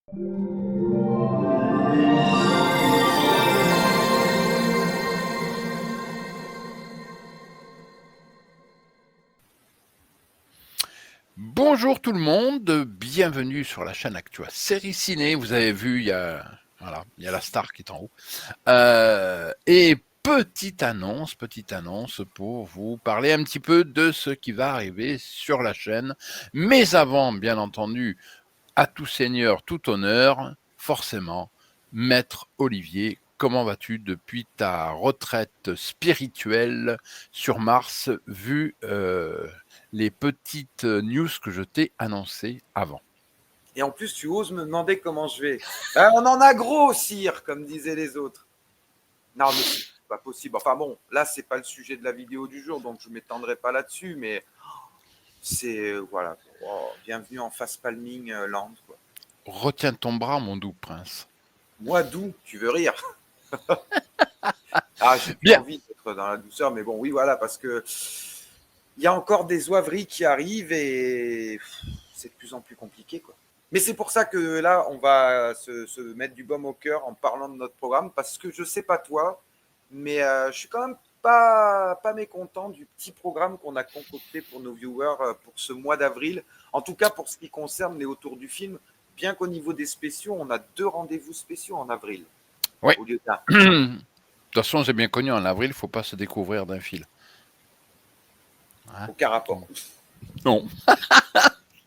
Bonjour tout le monde, bienvenue sur la chaîne Actua Série Ciné. Vous avez vu, il y a la star qui est en haut. Et petite annonce pour vous parler un petit peu de ce qui va arriver sur la chaîne. Mais avant, bien entendu, à tout seigneur, tout honneur, forcément, Maître Olivier, comment vas-tu depuis ta retraite spirituelle sur Mars, vu les petites news que je t'ai annoncées avant? Et en plus, tu oses me demander comment je vais. On en a gros, sire, comme disaient les autres. Non, mais c'est pas possible. Enfin bon, là, c'est pas le sujet de la vidéo du jour, donc je m'étendrai pas là-dessus, mais c'est, voilà. Oh, bienvenue en face palming land, quoi. Retiens ton bras, mon doux prince. Moi, doux, tu veux rire? Ah, j'ai plus Bien. envie d'être dans la douceur, mais bon, oui, voilà, parce que il y a encore des oiveries qui arrivent et c'est de plus en plus compliqué, quoi. Mais c'est pour ça que là, on va se mettre du baume au cœur en parlant de notre programme, parce que je sais pas toi, mais je suis quand même pas mécontent du petit programme qu'on a concocté pour nos viewers pour ce mois d'avril. En tout cas, pour ce qui concerne les autour du film, bien qu'au niveau des spéciaux, on a 2 rendez-vous spéciaux en avril, Oui. au lieu d'un. De toute façon, j'ai bien connu, en avril, il ne faut pas se découvrir d'un fil. Hein? Aucun rapport. Non.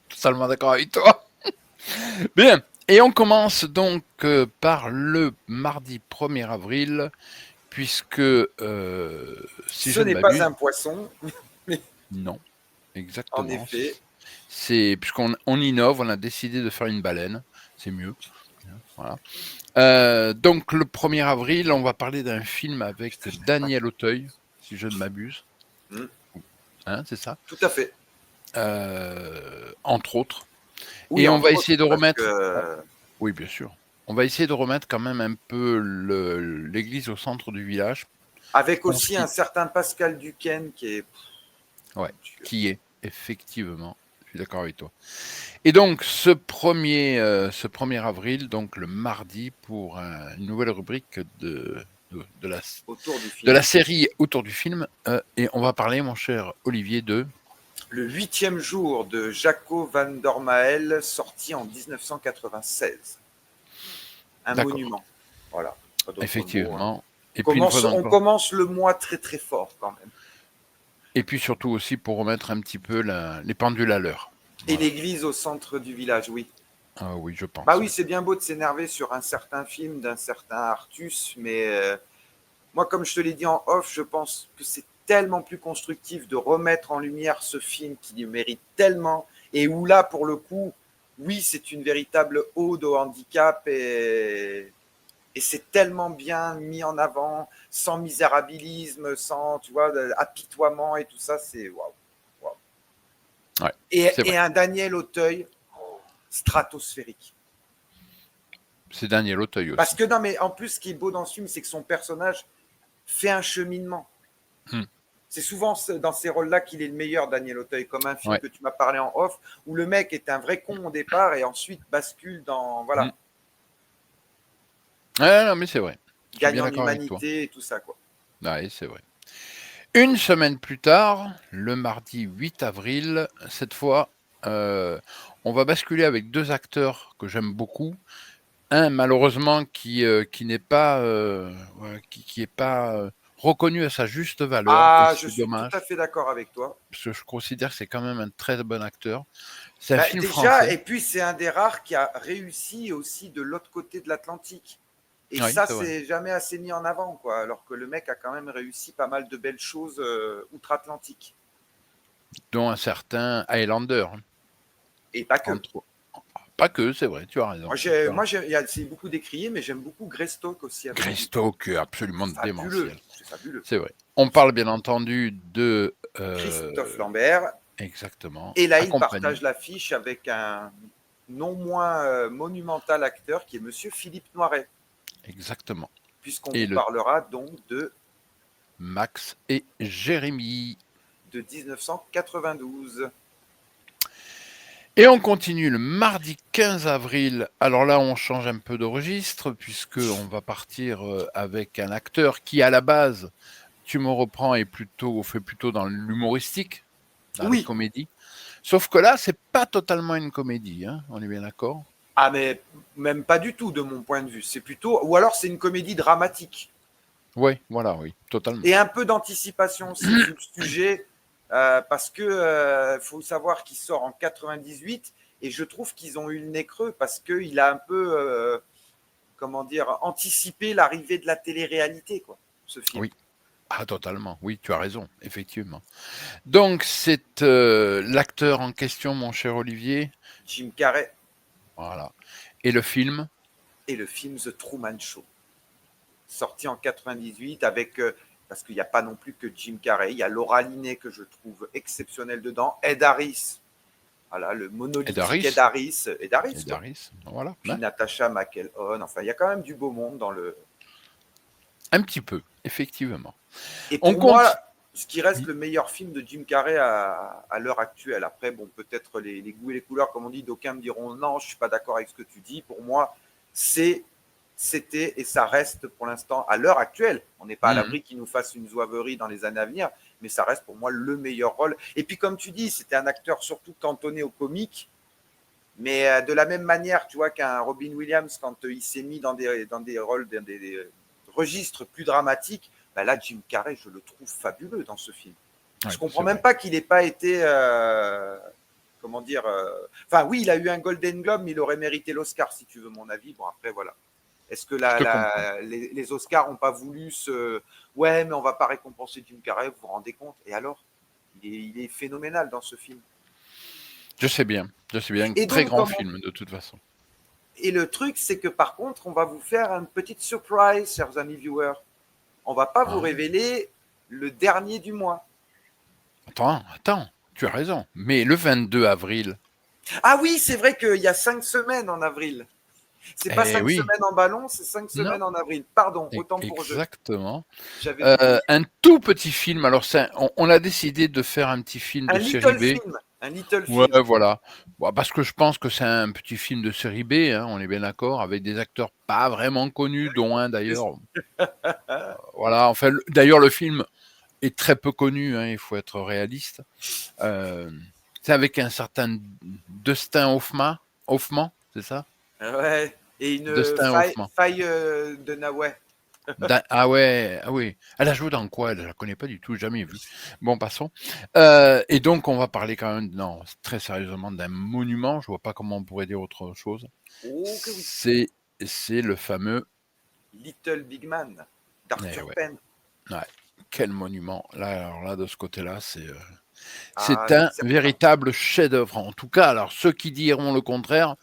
Totalement d'accord avec toi. Bien. Et on commence donc par le mardi 1er avril, puisque, si Ce je ne n'est pas m'abuse, un poisson, non, en exactement, effet. c'est puisqu'on innove, on a décidé de faire une baleine, c'est mieux. Voilà. Donc le 1er avril, on va parler d'un film avec Daniel Auteuil, si je ne m'abuse. Mm. Hein, c'est ça. Tout à fait. Entre autres. Oui, Et on va entre autres, essayer de parce remettre. que Oui, bien sûr. On va essayer de remettre quand même un peu l'église au centre du village. avec aussi un certain Pascal Duquesne qui est. Ouais, qui est, effectivement. Je suis d'accord avec toi. Et donc, ce 1er avril, donc le mardi, pour une nouvelle rubrique de Autour du film. la série autour du film. Et on va parler, mon cher Olivier, de. Le 8e jour de Jaco van Dormael, sorti en 1996. Un monument. Voilà. Pas d'autre mot. Hein. Effectivement. Et puis, une fois On encore. commence le mois très très fort quand même. Et puis surtout aussi pour remettre un petit peu les pendules à l'heure. Et Voilà. l'église au centre du village, oui. Ah oui, je pense. Bah oui, c'est bien beau de s'énerver sur un certain film d'un certain Artus, mais moi, comme je te l'ai dit en off, je pense que c'est tellement plus constructif de remettre en lumière ce film qui lui mérite tellement, et où là, pour le coup, oui, c'est une véritable ode au handicap, et c'est tellement bien mis en avant, sans misérabilisme, sans, tu vois, apitoiement et tout ça, c'est waouh. Wow. Ouais, Et un Daniel Auteuil stratosphérique. C'est Daniel Auteuil aussi. Parce que non, mais en plus, ce qui est beau dans ce film, c'est que son personnage fait un cheminement. C'est souvent dans ces rôles-là qu'il est le meilleur, Daniel Auteuil, comme un film que tu m'as parlé en off, où le mec est un vrai con au départ et ensuite bascule dans. Voilà. Ouais, non, mais c'est vrai. Gagne en humanité et tout ça, quoi. Ouais, c'est vrai. Une semaine plus tard, le mardi 8 avril, cette fois, on va basculer avec 2 acteurs que j'aime beaucoup. Un, malheureusement, qui n'est pas, qui est pas reconnu à sa juste valeur. Ah, Et je c'est suis tout dommage. à fait d'accord avec toi. Parce que je considère que c'est quand même un très bon acteur. C'est un film déjà, français. et puis c'est un des rares qui a réussi aussi de l'autre côté de l'Atlantique. Et oui, ça, c'est jamais assez mis en avant, quoi. Alors que le mec a quand même réussi pas mal de belles choses outre-Atlantique. Dont un certain Highlander. Et pas que. Pas que, c'est vrai, tu as raison. Moi, c'est beaucoup décrié, mais j'aime beaucoup Greystoke aussi. Greystoke est absolument démentiel. C'est fabuleux. C'est vrai. On parle bien entendu de Christophe Lambert. Exactement. Et là, il partage l'affiche avec un non moins monumental acteur qui est Monsieur Philippe Noiret. Exactement. Puisqu'on vous parlera donc de Max et Jérémy de 1992. Et on continue le mardi 15 avril. Alors là, on change un peu de registre puisqu'on va partir avec un acteur qui, à la base, tu me reprends, fait plutôt dans l'humoristique, dans les Oui. comédies. Sauf que là, c'est pas totalement une comédie, hein, on est bien d'accord? Ah, mais même pas du tout de mon point de vue. C'est plutôt, ou alors c'est une comédie dramatique. Oui, voilà, oui, totalement. Et un peu d'anticipation aussi, vu le sujet, parce que faut savoir qu'il sort en 98 et je trouve qu'ils ont eu le nez creux parce qu'il a un peu, comment dire, anticipé l'arrivée de la télé-réalité, quoi, ce film. Oui. Ah, totalement. Oui, tu as raison, effectivement. Donc, c'est l'acteur en question, mon cher Olivier. Jim Carrey Voilà. Et le film? et le film The Truman Show, sorti en 98 avec, parce qu'il n'y a pas non plus que Jim Carrey, il y a Laura Linney que je trouve exceptionnelle dedans, Ed Harris, voilà, le Ed monolithique Harris. Ed Harris, Ed quoi. Harris, voilà. Puis Ben, Natasha McElhone, enfin, il y a quand même du beau monde dans le. un petit peu, effectivement. Et On pour compte. moi, ce qui reste le meilleur film de Jim Carrey à l'heure actuelle. Après, bon, peut-être les goûts et les couleurs, comme on dit, d'aucuns me diront non, je suis pas d'accord avec ce que tu dis. Pour moi, c'était et ça reste pour l'instant à l'heure actuelle. On n'est pas à l'abri qu'il nous fasse une zouaverie dans les années à venir, mais ça reste pour moi le meilleur rôle. Et puis, comme tu dis, c'était un acteur surtout cantonné au comique. Mais de la même manière, tu vois, qu'un Robin Williams, quand il s'est mis dans des rôles, dans des registres plus dramatiques, bah là, Jim Carrey, je le trouve fabuleux dans ce film. Ouais, Je comprends c'est même vrai. pas qu'il n'ait pas été, comment dire, enfin oui, il a eu un Golden Globe, mais il aurait mérité l'Oscar, si tu veux mon avis. Bon, après, voilà. Est-ce que Je te comprends. les Oscars n'ont pas voulu se. Ouais, mais on va pas récompenser Jim Carrey, vous vous rendez compte? Et alors il est phénoménal dans ce film. Je sais bien. Et Très donc, grand comment. film, de toute façon. Et le truc, c'est que par contre, on va vous faire une petite surprise, chers amis viewers. On va pas vous Ah. révéler le dernier du mois. Attends, tu as raison. Mais le 22 avril, Ah oui, c'est vrai qu'il y a 5 semaines en avril. C'est pas eh cinq oui, semaines en ballon, c'est cinq non, semaines en avril. Pardon, autant pour jeu. exactement. J'avais oublié. Un tout petit film. Alors, on a décidé de faire un petit film de Un série little B. film. Un little Ouais, film. voilà. Bon, parce que je pense que c'est un petit film de série B, hein, on est bien d'accord, avec des acteurs pas vraiment connus, dont un d'ailleurs. Voilà, enfin, d'ailleurs, le film est très peu connu, hein, il faut être réaliste. Euh, c'est avec un certain Dustin Hoffman, c'est ça? Ouais. Et une Dustin Hoffman. faille de Naway. Ah ouais, ah oui. Elle a joué dans quoi? Elle, je la connais pas du tout, jamais vu. Bon, passons. Et donc, on va parler quand même, non, très sérieusement, d'un monument. Je vois pas comment on pourrait dire autre chose. Oh que oui. C'est, c'est le fameux. Little Big Man Eh d'Arthur ouais, Penn. ouais. Quel monument. Là, alors là, de ce côté-là, Ah, c'est c'est un certain. véritable chef-d'œuvre. En tout cas, alors ceux qui diront le contraire,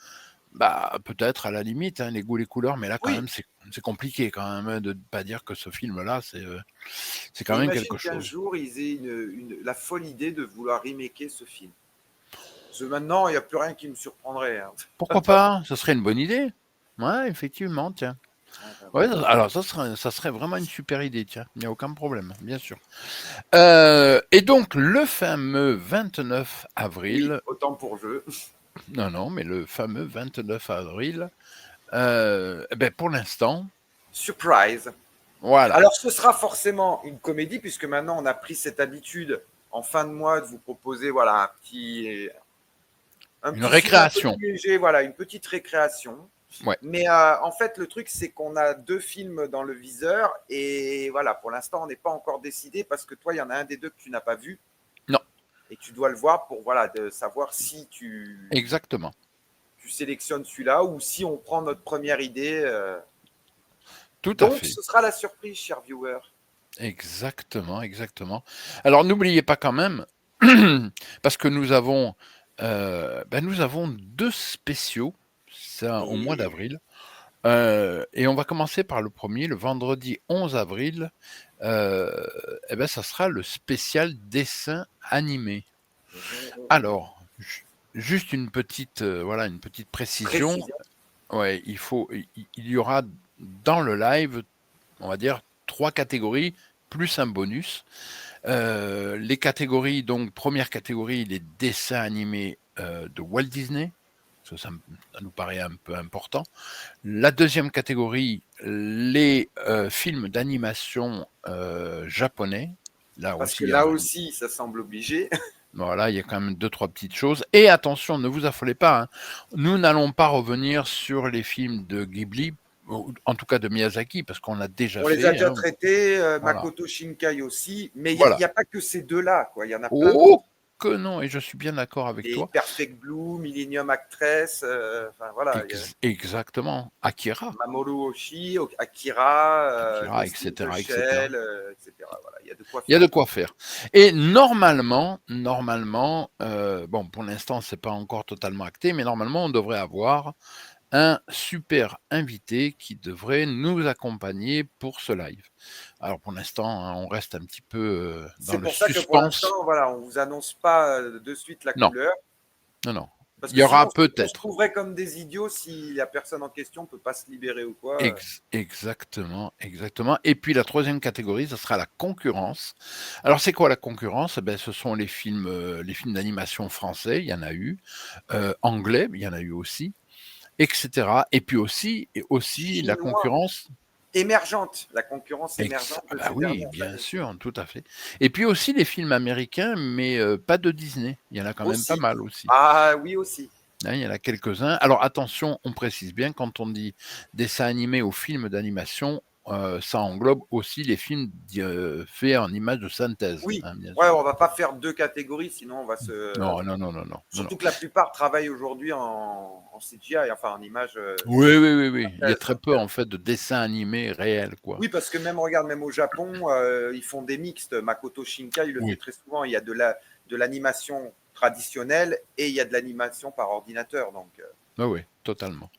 bah peut-être à la limite, hein, les goûts, les couleurs, mais là quand Oui. même c'est compliqué quand même hein, de ne pas dire que ce film-là c'est quand Et même imagine quelque qu'un chose. jour, ils aient la folle idée de vouloir remaker ce film. Parce que maintenant, il n'y a plus rien qui me surprendrait, hein. Pourquoi pas? Ce serait une bonne idée. Ouais, effectivement, tiens. Ah, bah, Ouais, voilà. alors ça serait vraiment une super idée, tiens. Il n'y a aucun problème, bien sûr. Et donc le fameux 29 Oui, avril, autant pour jeu. non, non, mais le fameux 29 avril, ben pour l'instant, Surprise. voilà, Alors, ce sera forcément une comédie, puisque maintenant, on a pris cette habitude en fin de mois de vous proposer voilà, un une petit film un peu récréation. plus léger, voilà, une petite récréation. Ouais. Mais en fait, le truc, c'est qu'on a 2 films dans le viseur. Et voilà, pour l'instant, on n'est pas encore décidé parce que toi, il y en a un des deux que tu n'as pas vu. Non, Et tu dois le voir pour voilà, de savoir si tu exactement. sélectionnes celui-là ou si on prend notre première idée. Tout à Donc, fait. ce sera la surprise, cher viewer. Exactement, exactement. Alors n'oubliez pas quand même, parce que nous avons deux spéciaux, ça au mois Et d'avril. Et on va commencer par le premier, le vendredi 11 avril. Euh, ça sera le spécial dessin animé. Alors, juste une petite, voilà, une petite précision. précision. Ouais, il y aura dans le live, on va dire, 3 catégories plus un bonus. Les catégories, donc première catégorie, les dessins animés de Walt Disney, parce que ça nous paraît un peu important. La deuxième catégorie, les films d'animation japonais. Là Parce aussi, que il y a là aussi, ça semble obligé. voilà, il y a quand même deux, trois petites choses. Et attention, ne vous affolez pas, hein. Nous n'allons pas revenir sur les films de Ghibli, ou en tout cas de Miyazaki, parce qu'on l'a déjà On les a fait, déjà hein. traités, Voilà. Makoto Shinkai aussi, mais il Voilà. n'y a pas que ces deux-là, quoi. Il y en a plein d'autres. Oh que non, et je suis bien d'accord avec Les toi. Perfect Blue, Millennium Actress, enfin voilà, il y a Exactement. Akira, Mamoru Oshii, Akira, Akira, Ghost in the etc., etc. Shell, etc. Voilà, il y a de quoi Il y a faire. de quoi faire. Et normalement, bon, pour l'instant, c'est pas encore totalement acté, mais normalement, on devrait avoir un super invité qui devrait nous accompagner pour ce live. Alors pour l'instant, hein, on reste un petit peu dans C'est le pour ça que pour suspense. l'instant, voilà, on vous annonce pas de suite la Non, couleur, non, non. parce Il que y aura sinon on se peut-être. trouverait comme des idiots si la personne en question peut pas se libérer ou quoi. Exactement, exactement. Et puis la troisième catégorie, ce sera la concurrence. Alors c'est quoi la concurrence? Eh ben, ce sont les films d'animation français, il y en a eu, anglais, il y en a eu aussi, etc. Et puis aussi la Chinois, concurrence. émergente, la concurrence émergente Ah de bah ces oui, dernières bien années. sûr, tout à fait. Et puis aussi les films américains, mais pas de Disney. Il y en a quand même pas Aussi. mal aussi. Ah oui, aussi. Hein, il y en a quelques-uns. Alors attention, on précise bien, quand on dit dessin animé ou film d'animation, ça englobe aussi les films faits en images de synthèse, Oui. hein, bien Ouais, sûr. on va pas faire deux catégories, sinon on va se. Non, non, non, non, non, non, non. Surtout que la plupart travaillent aujourd'hui en CGI, enfin en image Oui, oui, oui, oui. Il y a synthèse. très peu en fait de dessins animés réels, quoi. Oui, parce que même, regarde, même au Japon, ils font des mixtes. Makoto Shinkai, il le fait Oui, très souvent. Il y a de l'animation traditionnelle et il y a de l'animation par ordinateur. Donc, oui, oui, totalement.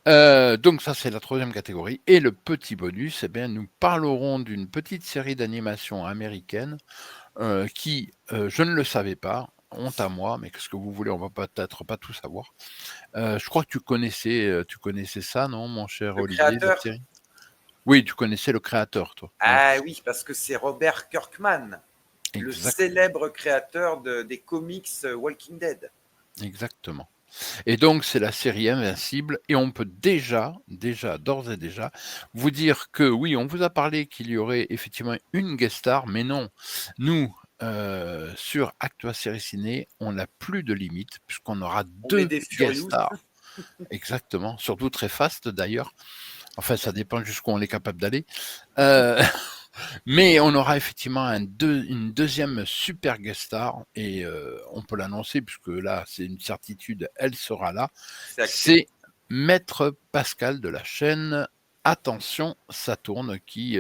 Donc ça, c'est la troisième catégorie. Et le petit bonus, eh bien, nous parlerons d'une petite série d'animation américaine qui, je ne le savais pas, honte à moi, mais qu'est-ce que vous voulez, on va peut-être pas tout savoir. Je crois que tu connaissais ça, non, mon cher le Olivier, la créateur. série? Oui, tu connaissais le créateur, toi. Ouais, Ah oui, parce que c'est Robert Kirkman, le exact, célèbre créateur des comics Walking Dead. exactement. Et donc, c'est la série Invincible, et on peut d'ores et déjà, vous dire que oui, on vous a parlé qu'il y aurait effectivement une guest star, mais non. Nous, sur Actua Série Ciné, on n'a plus de limite, puisqu'on aura On est deux des guest furious. stars. Exactement, surtout très fast d'ailleurs. Enfin, ça dépend jusqu'où on est capable d'aller. Euh, mais on aura effectivement une deuxième super guest star, et on peut l'annoncer, puisque là, c'est une certitude, elle sera là. C'est acté. C'est Maître Pascal de la chaîne Attention, ça tourne, qui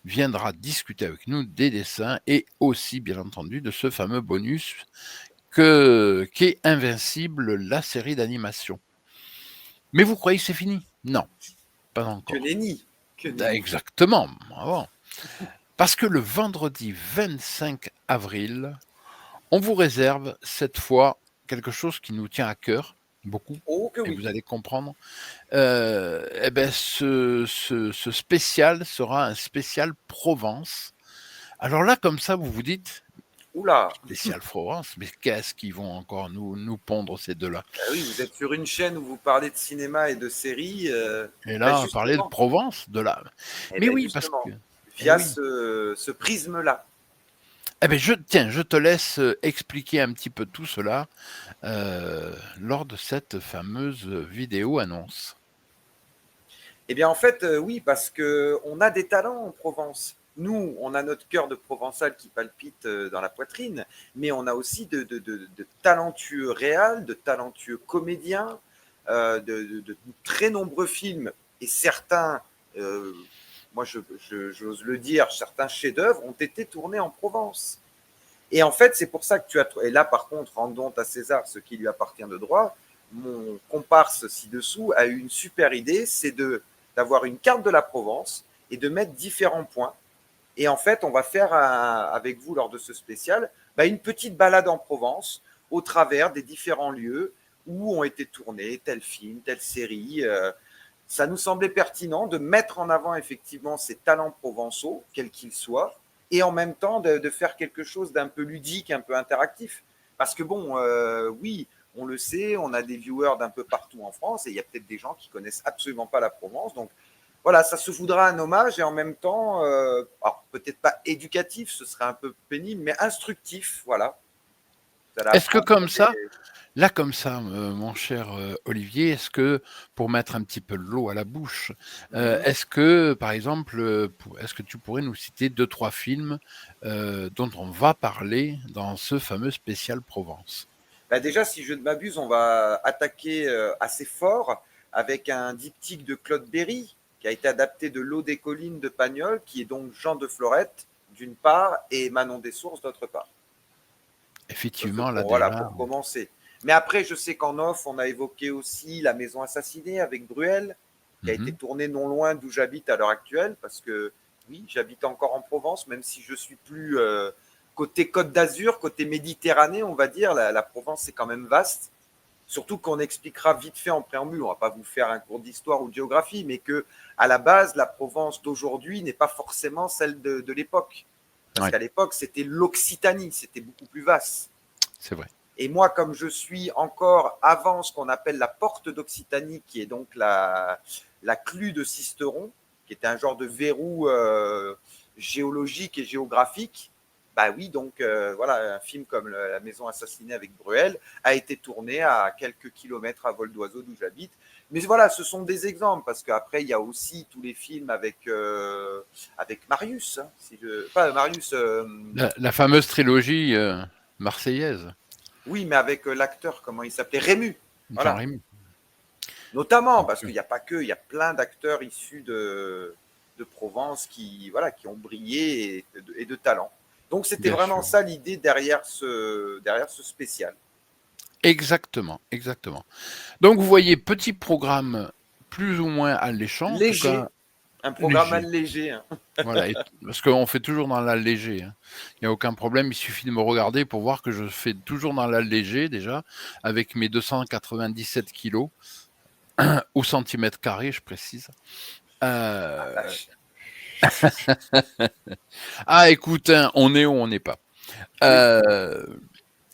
viendra discuter avec nous des dessins et aussi, bien entendu, de ce fameux bonus qu'est Invincible, la série d'animation. Mais vous croyez que c'est fini? Non, pas Que encore. nenni. Que nenni. Exactement. Bravo. Parce que le vendredi 25 avril, on vous réserve cette fois quelque chose qui nous tient à cœur, beaucoup, Oh que et oui. vous allez comprendre. Eh ben ce spécial sera un spécial Provence. Alors là, comme ça, vous vous dites, Oula. spécial Provence, mais qu'est-ce qu'ils vont encore nous pondre ces deux-là? Ah oui, vous êtes sur une chaîne où vous parlez de cinéma et de séries. Et Bah là, on parlait de justement, Provence, de là. eh Mais ben oui, parce justement, que, eh via oui. ce prisme-là. Eh ben je te laisse expliquer un petit peu tout cela lors de cette fameuse vidéo annonce. Eh bien, en fait, oui, parce qu'on a des talents en Provence. Nous, on a notre cœur de Provençal qui palpite dans la poitrine, mais on a aussi de talentueux réals, de talentueux comédiens, de très nombreux films, et certains, euh, moi j'ose le dire, certains chefs-d'œuvre ont été tournés en Provence. Et en fait, c'est pour ça que tu as. Et là, par contre, rendons à César ce qui lui appartient de droit. Mon comparse ci-dessous a eu une super idée, c'est d'avoir une carte de la Provence et de mettre différents points. Et en fait, on va faire avec vous lors de ce spécial une petite balade en Provence au travers des différents lieux où ont été tournés tel film, telle série. Ça nous semblait pertinent de mettre en avant effectivement ces talents provençaux, quels qu'ils soient, et en même temps de faire quelque chose d'un peu ludique, un peu interactif. Parce que bon, oui, on le sait, on a des viewers d'un peu partout en France et il y a peut-être des gens qui connaissent absolument pas la Provence. Donc voilà, ça se voudra un hommage et en même temps, alors peut-être pas éducatif, ce serait un peu pénible, mais instructif, voilà. Vous allez Est-ce que apprendre comme ça, là comme ça, mon cher Olivier, est-ce que pour mettre un petit peu de l'eau à la bouche, est-ce que par exemple, est-ce que tu pourrais nous citer 2-3 films dont on va parler dans ce fameux spécial Provence? Bah déjà, si je ne m'abuse, on va attaquer assez fort avec un diptyque de Claude Berry qui a été adapté de L'eau des collines de Pagnol, qui est donc Jean de Florette d'une part et Manon des Sources d'autre part. Ça, c'est Effectivement, là pour, voilà, déjà. pour commencer. Mais après, je sais qu'en off, on a évoqué aussi La Maison assassinée avec Bruel, qui a été Mhm. tournée non loin d'où j'habite à l'heure actuelle, parce que oui, j'habite encore en Provence, même si je suis plus côté Côte d'Azur, côté Méditerranée, on va dire. La Provence, c'est quand même vaste. Surtout qu'on expliquera vite fait en préambule, on ne va pas vous faire un cours d'histoire ou de géographie, mais que à la base, la Provence d'aujourd'hui n'est pas forcément celle de l'époque. Parce Ouais, qu'à l'époque, c'était l'Occitanie, c'était beaucoup plus vaste. c'est vrai. Et moi, comme je suis encore avant ce qu'on appelle la porte d'Occitanie, qui est donc la clue de Sisteron, qui est un genre de verrou géologique et géographique, bah oui, donc voilà, un film comme La Maison assassinée avec Bruel a été tourné à quelques kilomètres à vol d'oiseau d'où j'habite. Mais voilà, ce sont des exemples, parce qu'après, il y a aussi tous les films avec Marius, hein, si je... pas Marius, La fameuse trilogie marseillaise, oui, mais avec l'acteur, comment il s'appelait? Rému. Jean Voilà. Remy. Notamment, Donc, parce qu'il n'y a pas que, il y a plein d'acteurs issus de Provence qui, voilà, qui ont brillé et de talent. Donc c'était bien vraiment sûr. ça l'idée derrière ce spécial. Exactement, exactement. Donc vous voyez, petit programme plus ou moins alléchant, en tout cas Léger, un programme léger. allégé, hein. Voilà, parce qu'on fait toujours dans l'allégé, hein. Il n'y a aucun problème, il suffit de me regarder pour voir que je fais toujours dans l'allégé déjà, avec mes 297 kilos, ou centimètres carrés, je précise. Ah, Euh, lâche. Ah, écoute, hein, on est où on n'est pas. Oui. Euh,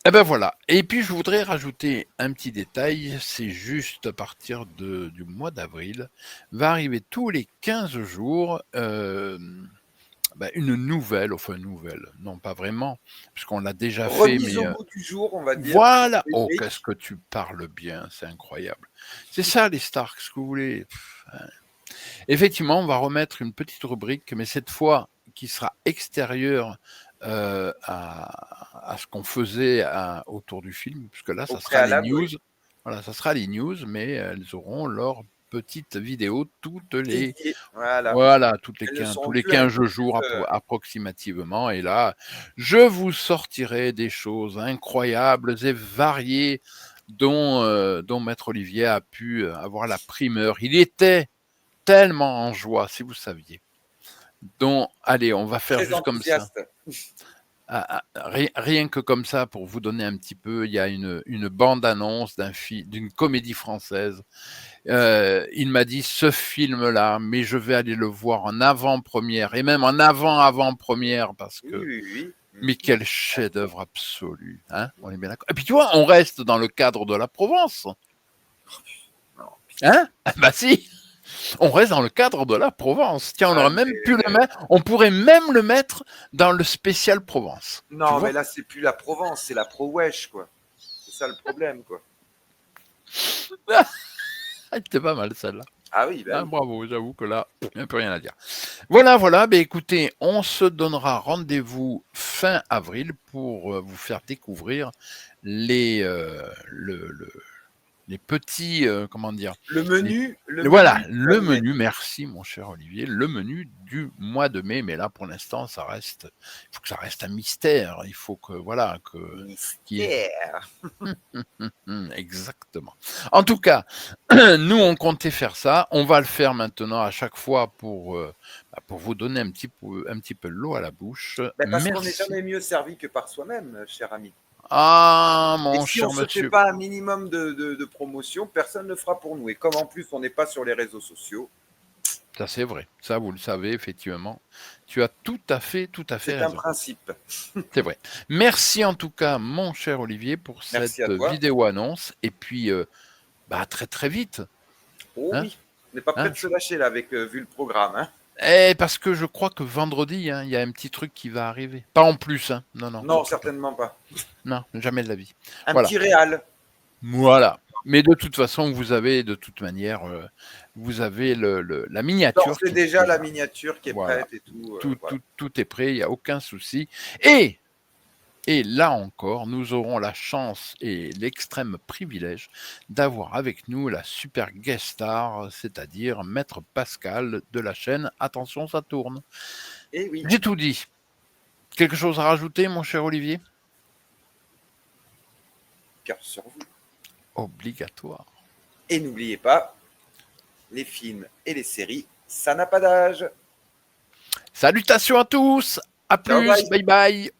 Eh ben voilà. Et puis je voudrais rajouter un petit détail, c'est juste à partir du mois d'avril, va arriver tous les 15 jours une nouvelle, non pas vraiment, puisqu'on l'a déjà fait, Remise mais au goût du jour, on va dire. voilà. Oh, qu'est-ce Rubrique. que tu parles bien, c'est incroyable. C'est ça les stars, ce que vous voulez. Hein. Effectivement, on va remettre une petite rubrique, mais cette fois qui sera extérieure à ce qu'on faisait autour du film, puisque là, Au ça sera les préalable, news. oui. Voilà, ça sera les news, mais elles auront leur petite vidéo Dédié. Voilà. voilà, Elles ne tous seront les plus un 15 cursus. jours approximativement. Et là, je vous sortirai des choses incroyables et variées dont Maître Olivier a pu avoir la primeur. Il était tellement en joie, si vous saviez. Donc, allez, on va faire Très juste comme ça. enthousiaste. Rien que comme ça, pour vous donner un petit peu, il y a une bande-annonce d'une comédie française. Il m'a dit ce film-là, mais je vais aller le voir en avant-première et même en avant-avant-première parce Oui, que, oui, oui. mais quel chef-d'œuvre absolu, hein? On est bien d'accord. Et puis tu vois, on reste dans le cadre de la Provence, Non. hein? Bah si. On reste dans le cadre de la Provence. Tiens, on Ah, aurait même pu le mettre, on pourrait même le mettre dans le spécial Provence. Tu non, vois? mais là, c'est plus la Provence, c'est la Pro-Wesh, quoi. C'est ça le problème, quoi. Ah, c'était pas mal celle-là. Ah oui, bah Ah, oui. bravo, j'avoue que là, il n'y a plus rien à dire. Voilà, voilà. Ben, écoutez, on se donnera rendez-vous fin avril pour vous faire découvrir les, les petits, comment dire, les, Le voilà, menu du mois le de mai. menu, merci mon cher Olivier, le menu du mois de mai, mais là pour l'instant il faut que ça reste un mystère, il faut que, voilà, qu'il Mystère. exactement. En tout cas, nous, on comptait faire ça. On va le faire maintenant à chaque fois pour vous donner un petit peu l'eau à la bouche. Ben, parce qu'on n'est Merci. jamais mieux servi que par soi-même, cher ami. Ah, Et mon si on cher ne se fait monsieur. pas un minimum de promotion, personne ne le fera pour nous. Et comme en plus, on n'est pas sur les réseaux sociaux, Ça, c'est vrai. Ça, vous le savez, effectivement. Tu as tout à fait C'est un raison. principe. C'est vrai. Merci en tout cas, mon cher Olivier, pour Merci à cette toi. vidéo annonce. Et puis, bah, à très très vite. Oh Hein, oui, on n'est pas prêt hein. de se lâcher là avec vu le programme. Hein. Parce que je crois que vendredi, hein, il y a un petit truc qui va arriver. Pas en plus, hein. Non, non, Non, surtout pas. certainement pas. Non, jamais de la vie. Un Voilà. petit réal. Voilà. Mais de toute façon, vous avez, de toute manière, vous avez la miniature C'est qui déjà la va. miniature qui est Voilà. prête et tout. Voilà. Tout est prêt, il n'y a aucun souci. Et là encore, nous aurons la chance et l'extrême privilège d'avoir avec nous la super guest star, c'est-à-dire Maître Pascal de la chaîne Attention, ça tourne. Et oui, J'ai tout dit. Quelque chose à rajouter, mon cher Olivier? cœur sur vous. Obligatoire. Et n'oubliez pas, les films et les séries, ça n'a pas d'âge. Salutations à tous. À Ciao, plus. bye. Bye bye.